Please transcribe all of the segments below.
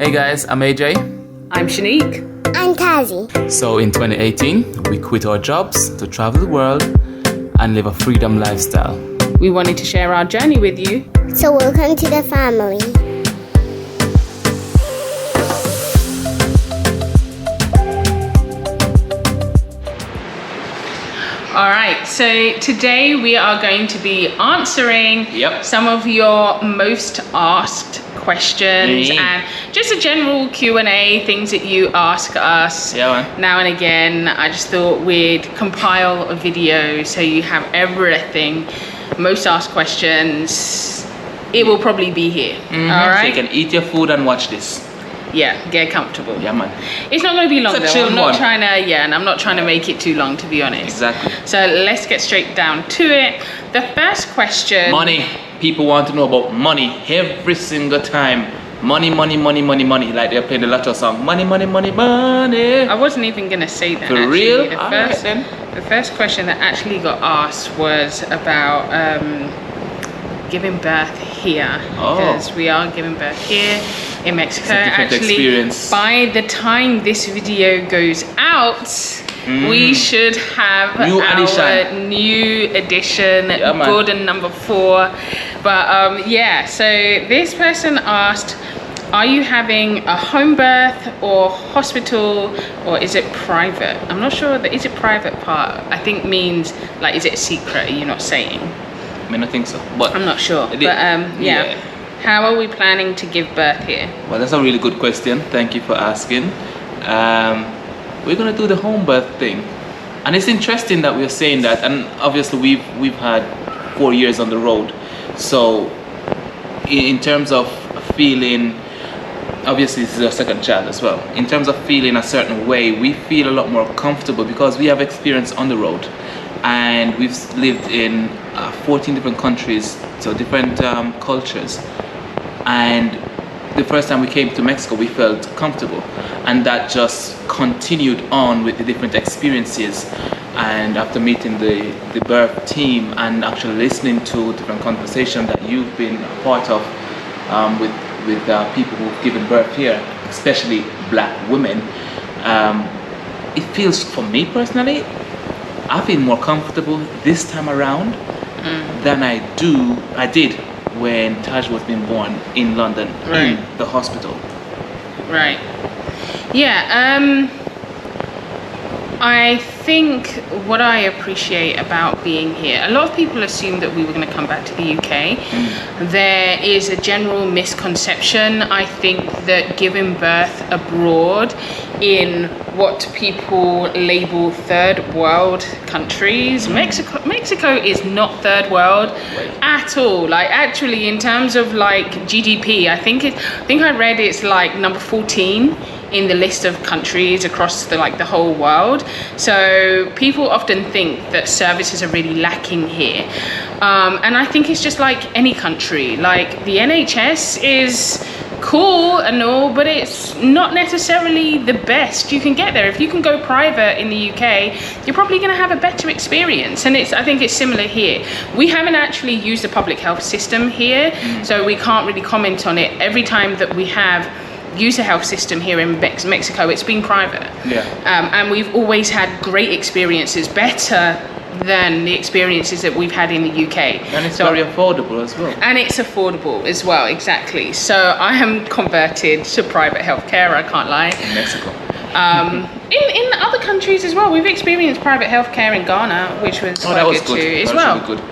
Hey guys, I'm AJ. I'm Shanique. I'm Tazi. So in 2018, we quit our jobs to travel the world and live a freedom lifestyle. We wanted to share our journey with you. So welcome to the family. All right, so today we are going to be answering some of your most asked questions and just a general Q&A, things that you ask us now and again. I just thought we'd compile a video so you have everything, most asked questions. It will probably be here, all right? So you can eat your food and watch this. Yeah, get comfortable. Yeah, man. It's not going to be long, it's a though. chill I'm not one. trying to, and I'm not trying to make it too long, to be honest. Exactly. So let's get straight down to it. The first question. Money. People want to know about money every single time. Money, money, money, money, money. Like they're playing the Lotto song. Money, money, money, money. I wasn't even going to say that. For actually. real? The first question that actually got asked was about giving birth here. Because we are giving birth here in Mexico. Actually, experience. by the time this video goes out, we should have new our new edition, good and number 4. But so this person asked, are you having a home birth or hospital, or is it private? I'm not sure. Is it private part? I think means like, is it a secret? You're not saying. I mean, I think so, but I'm not sure. But how are we planning to give birth here? Well, that's a really good question. Thank you for asking. We're gonna do the home birth thing, and it's interesting that we're saying that. And obviously, we've had 4 years on the road, so in terms of feeling, obviously this is our second child as well. In terms of feeling a certain way, we feel a lot more comfortable because we have experience on the road, and we've lived in 14 different countries, so different cultures. And the first time we came to Mexico, we felt comfortable, and that just continued on with the different experiences. And after meeting the birth team and actually listening to different conversations that you've been a part of with people who've given birth here, especially black women, it feels, for me personally, I feel more comfortable this time around than I did when Taj was being born in London, in the hospital. Right. Yeah, I think what I appreciate about being here, a lot of people assume that we were going to come back to the UK. There is a general misconception, I think, that giving birth abroad in what people label third world countries, Mexico is not third world at all. Like, actually, in terms of like GDP, I think I read it's like number 14 in the list of countries across the whole world. So people often think that services are really lacking here, and I think it's just like any country. Like, the NHS is cool and all, but it's not necessarily the best you can get there. If you can go private in the UK, you're probably going to have a better experience, and I think it's similar here. We haven't actually used the public health system here, so we can't really comment on it. Every time that we have used a health system here in Mexico, it's been private, and we've always had great experiences, better than the experiences that we've had in the UK. And it's very affordable as well. And it's affordable as well, exactly. So I am converted to private healthcare, I can't lie. In Mexico. In other countries as well. We've experienced private healthcare in Ghana, which was quite good too as well. Really good.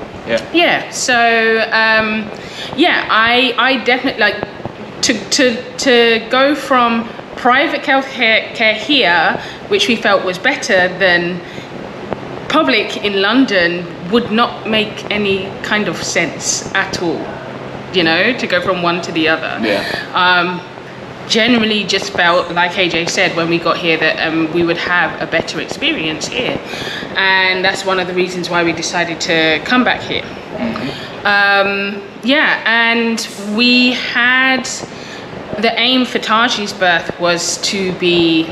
Yeah. So I definitely like to go from private healthcare here, which we felt was better than public in London, would not make any kind of sense at all, to go from one to the other. Generally just felt, like AJ said, when we got here, that we would have a better experience here, and that's one of the reasons why we decided to come back here. And we had the aim for Taji's birth was to be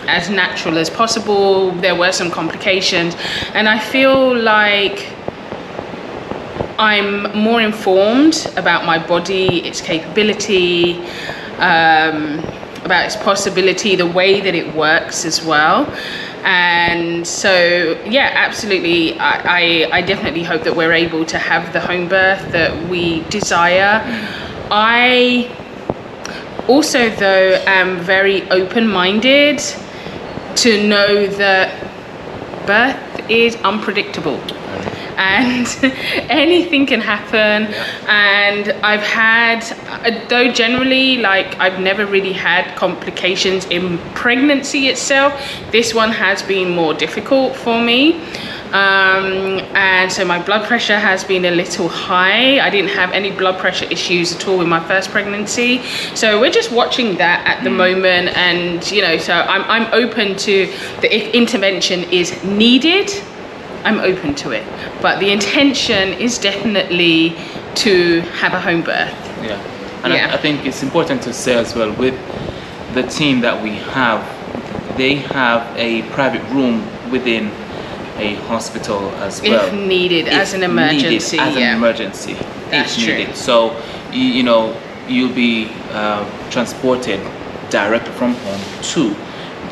as natural as possible. There were some complications, and I feel like I'm more informed about my body, its capability, about its possibility, the way that it works as well. And so, yeah, absolutely. I definitely hope that we're able to have the home birth that we desire. I also, though, am very open-minded to know that birth is unpredictable. And anything can happen. And I've had, though generally, like, I've never really had complications in pregnancy itself, this one has been more difficult for me. And so my blood pressure has been a little high. I didn't have any blood pressure issues at all with my first pregnancy. So we're just watching that at the moment. And, you know, so I'm open to if intervention is needed, I'm open to it, but the intention is definitely to have a home birth. Yeah, and I think it's important to say as well, with the team that we have, they have a private room within a hospital as well. If needed, as an emergency. As an emergency, that's if true. needed. So, you know, you'll be transported directly from home to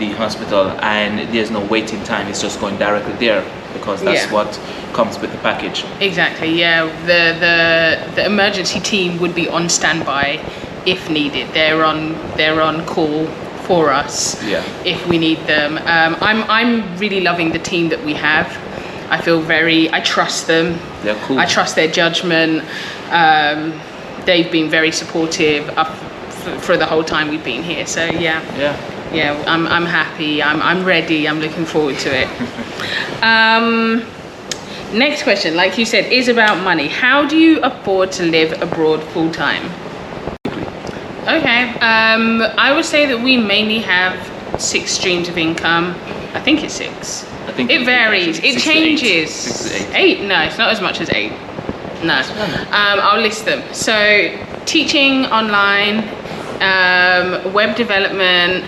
the hospital, and there's no waiting time. It's just going directly there, because that's what comes with the package. Exactly, yeah. The emergency team would be on standby if needed. They're on call for us if we need them. I'm really loving the team that we have. I trust them. They're cool. I trust their judgment. They've been very supportive for the whole time we've been here. So yeah, I'm happy. I'm ready. I'm looking forward to it. Next question, like you said, is about money. How do you afford to live abroad full time? Okay. I would say that we mainly have 6 streams of income. I think it's 6. I think it varies. It changes. 6 to 8. 8? No, it's not as much as 8. No. I'll list them. So teaching online, web development,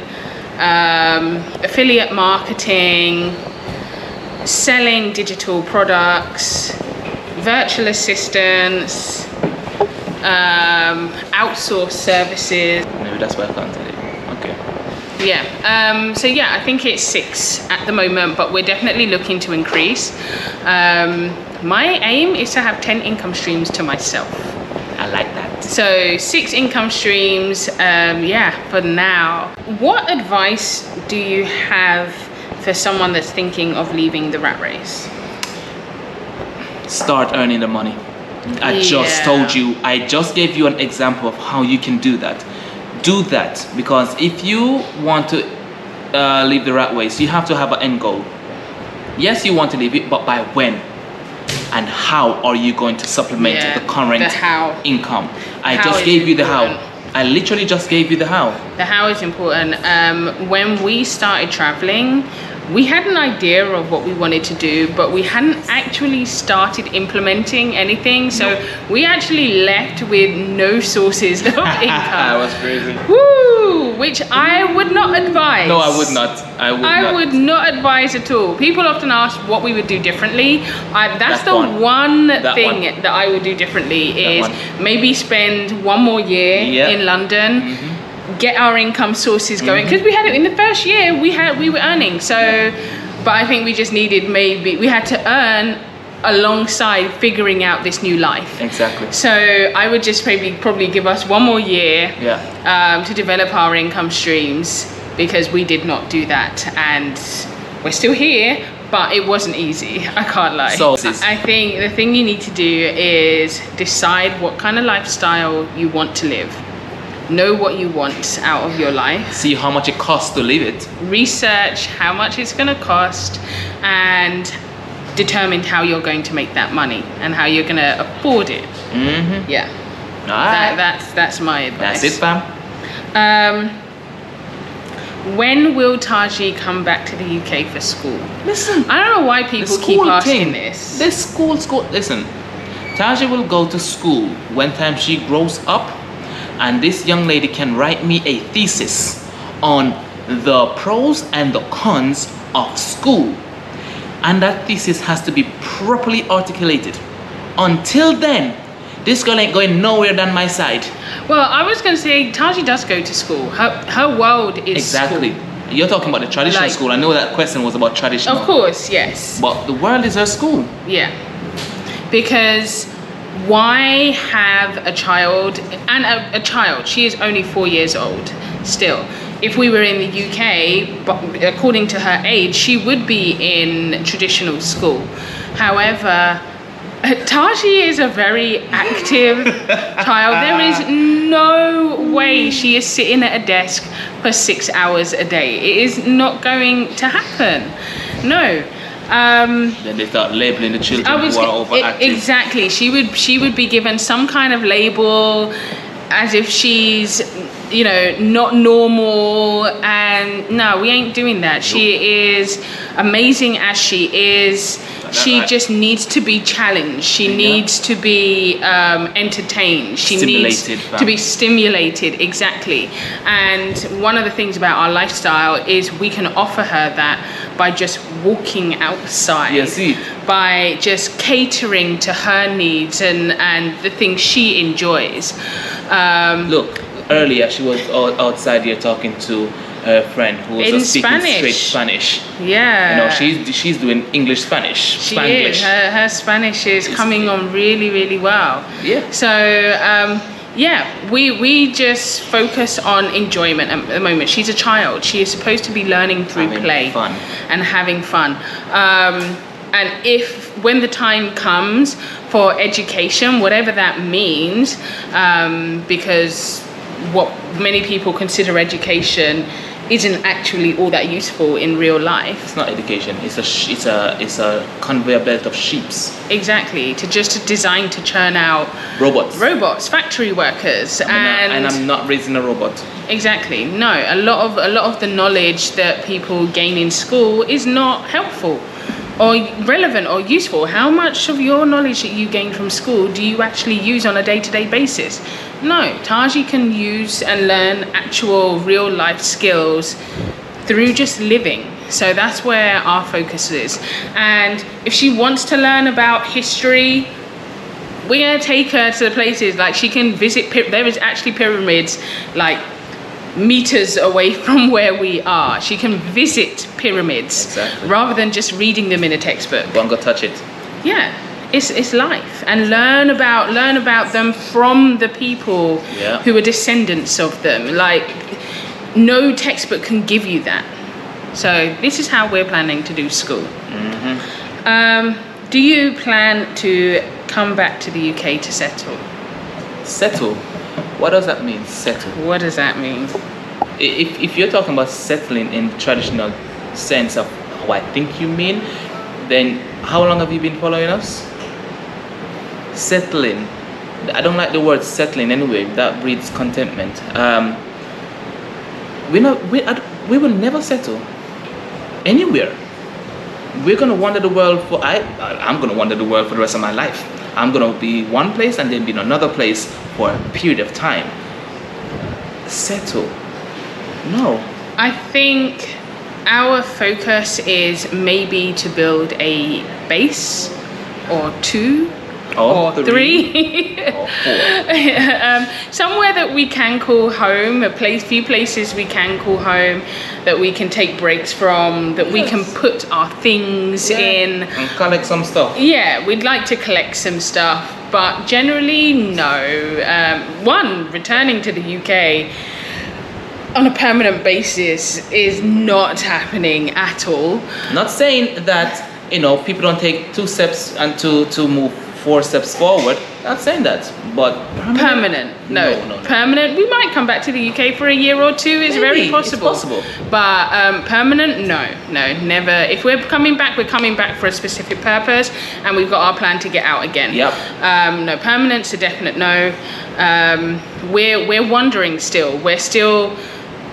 affiliate marketing, selling digital products, virtual assistants, outsourced services. Maybe that's why I can't tell you. Okay. Yeah. So yeah, I think it's 6 at the moment, but we're definitely looking to increase. My aim is to have 10 income streams to myself. I like that. So 6 income streams, for now. What advice do you have for someone that's thinking of leaving the rat race? Start earning the money. I just gave you an example of how you can do that. Do that, because if you want to leave the rat race, you have to have an end goal. Yes, you want to leave it, but by when? And how are you going to supplement the current income? I just gave you the how. I literally just gave you the how. The how is important. When we started traveling, we had an idea of what we wanted to do, but we hadn't actually started implementing anything. So we actually left with no sources of income. That was crazy. Woo! Which I would not advise. No, I would not. I would not advise at all. People often ask what we would do differently. That's the one thing that I would do differently is maybe spend 1 more year in London. Get our income sources going, because we had it in the first year. We were earning, so but I think we just needed, we had to earn alongside figuring out this new life. Exactly. So I would just probably give us 1 more year to develop our income streams, because we did not do that, and we're still here, but it wasn't easy. I can't lie. So I think the thing you need to do is decide what kind of lifestyle you want to live. Know what you want out of your life. See how much it costs to live it. Research how much it's going to cost, and determine how you're going to make that money and how you're going to afford it. Yeah. All right. That's my advice. That's it, fam. When will Taji come back to the UK for school? Listen, I don't know why people keep asking this. School. Listen, Taji will go to school when time she grows up, and this young lady can write me a thesis on the pros and the cons of school. And that thesis has to be properly articulated Until then, this girl ain't going nowhere than my side. Well, I was going to say, Taji does go to school. Her world is Exactly. school. You're talking about the traditional Like- school. I know that question was about traditional. Of course, yes. But the world is her school. Yeah. Because why have a child, and a child, she is only 4 years old still. If we were in the UK, but according to her age, she would be in traditional school. However, Taji is a very active child. There is no way she is sitting at a desk for 6 hours a day. It is not going to happen. No. Then they start labeling the children who are overactive. Exactly. She would be given some kind of label as if she's, you know, not normal, and no, we ain't doing that. She is amazing as she is. She just needs to be challenged. She needs to be entertained. She needs to be stimulated, exactly. And one of the things about our lifestyle is we can offer her that by just walking outside. Yeah, see. By just catering to her needs and the things she enjoys. Look, earlier she was outside here talking to her friend who was speaking straight Spanish. Yeah. You know, she's doing English Spanish. She is. Her Spanish is coming on really, really well. Yeah. So yeah, we just focus on enjoyment at the moment. She's a child. She is supposed to be learning through play and having fun. And when the time comes for education, whatever that means, because what many people consider education isn't actually all that useful in real life. It's not education. It's a conveyor belt of sheeps. Exactly. Just designed to churn out robots, factory workers, and I'm not raising a robot. Exactly. No, a lot of the knowledge that people gain in school is not helpful or relevant or useful. How much of your knowledge that you gain from school do you actually use on a day-to-day basis? No, Taji can use and learn actual real life skills through just living. So that's where our focus is. And if she wants to learn about history, we're going to take her to the places like she can visit. There is actually pyramids like meters away from where we are. She can visit pyramids rather than just reading them in a textbook. Don't go touch it. Yeah, it's life, and learn about them from the people who are descendants of them. Like, no textbook can give you that. So this is how we're planning to do school. Do you plan to come back to the UK to settle? Settle? What does that mean, settle? What does that mean? If you're talking about settling in the traditional sense of how I think you mean, then how long have you been following us? Settling. I don't like the word settling anyway. That breeds contentment. We will never settle anywhere. We're gonna wander the world I'm gonna wander the world for the rest of my life. I'm gonna be one place and then be in another place for a period of time. Settle. No. I think our focus is maybe to build a base or two or three or four. Somewhere that we can call home, few places we can call home, that we can take breaks from, that we can put our things in and collect some stuff. Yeah, we'd like to collect some stuff, but generally no. Returning to the UK on a permanent basis is not happening at all. Not saying that people don't take 2 steps and to move 4 steps forward. Not saying that, but permanent. No. Permanent. We might come back to the UK for a year or two. It's very possible. It's possible. But permanent, no, never. If we're coming back for a specific purpose, and we've got our plan to get out again. Yep. No, permanent's a definite no. We're wondering still. We're still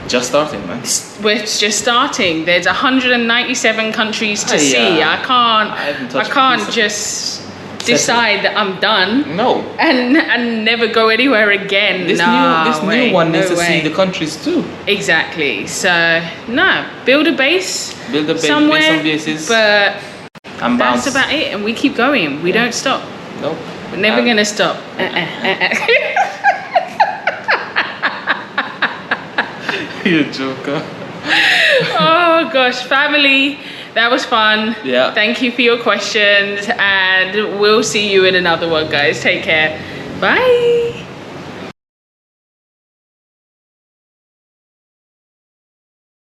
just starting, man. We're just starting. There's 197 countries to see. I can't just decide that I'm done. No. And never go anywhere again. This new one needs to see the countries too. Exactly. So build a base. Build somewhere, some bases. But and that's about it. And we keep going. We don't stop. Nope. We're never gonna stop. You joker. Oh gosh, family, that was fun. Yeah. Thank you for your questions, and we'll see you in another one, guys. Take care. Bye.